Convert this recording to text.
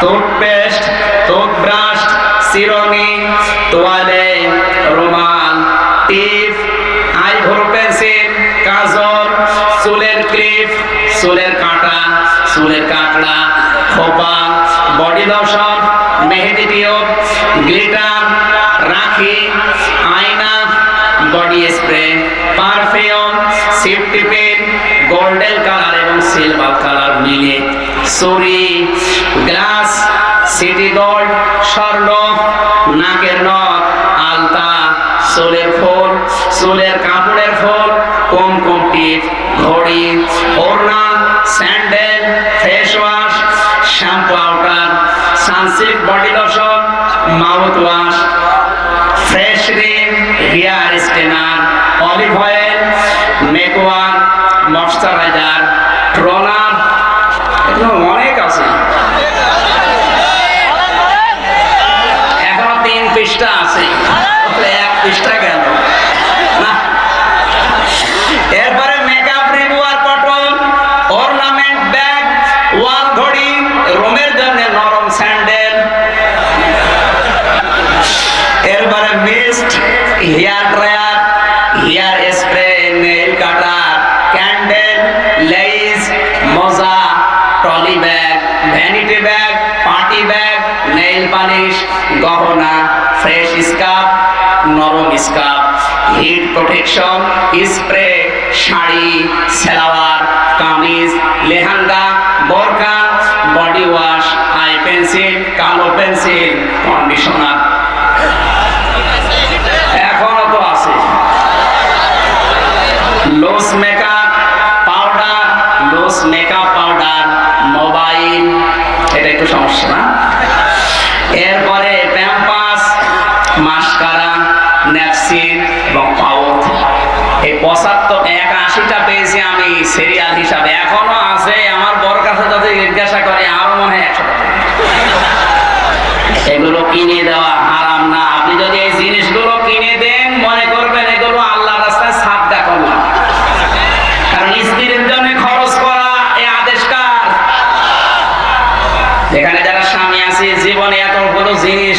Toothpaste, toothbrush, চিরুনি, তোয়ালে, রুমাল, টিপ, আইভর পেন্সিল, কাজল, চুলের ক্লিপ, চুলের কাঁটা, চুলের কাঁকড়া, খোপা, বডি লোশন, মেহেদি টিউব, গ্লিটার, রাখি, আয়না, body spray, perfume, safety pin, golden colour এবং সিলভার কালার মিলে চুড়ি, গ্লাস, সিটি গোল্ড, স্বর্ণ, নাকের নথ, আলতা, চুলের ফুল, চুলের কাপড়ের ফুল, কুমকুম টিপ, ঘড়ি, ওড়না, sandal, face wash, shampoo powder, Sunsilk body lotion, mouth wash, fresh cream, hair straightener, olive oil, মেকওয়ার, ময়শ্চারাইজার, টোনার, এগুলো অনেক আছে। এখনো 3 পৃষ্ঠা আছে, 1 পৃষ্ঠা গেল না। এরপরে makeup remover cotton, ornament bag, wall ঘড়ি, রুমের জন্য নরম স্যান্ডেল, এরপরে mist, hair dryer, hair spray, nail cutter, candle, lace, মোজা, trolley bag, vanity bag, party bag, nail polish, গহনা, ফ্রেশ স্কার্ফ, নরম scarf, heat protection, spray, sari, salwar, kameez, lehenga, বোরকা, বডি ওয়াশ, আই পেন্সিল, কালো পেন্সিল, কন্ডিশনার। এখনো তো আছে loose makeup powder, loose makeup powder, mobile, এটা একটু সমস্যা না। এরপরে প্যাম্পাস, মাস্কারা, ন্যাপসিন এবং পাউচ। এই 85টা পেয়েছি আমি সিরিয়াল হিসাবে, এখনো আছে। আমার বড় কাছে যদি জিজ্ঞাসা করে আরো মনে হয় 100 টাকা। এগুলো কিনে দেওয়া হারাম না। আপনি যদি এই জিনিসগুলো কিনে দেন, মনে করবেন এগুলো আল্লাহর রাস্তায় সাদকা করলাম। কারণ স্ত্রীর জন্য খরচ করা এই আদেশ কার? এখানে যারা স্বামী আছে, জীবনে এতগুলো জিনিস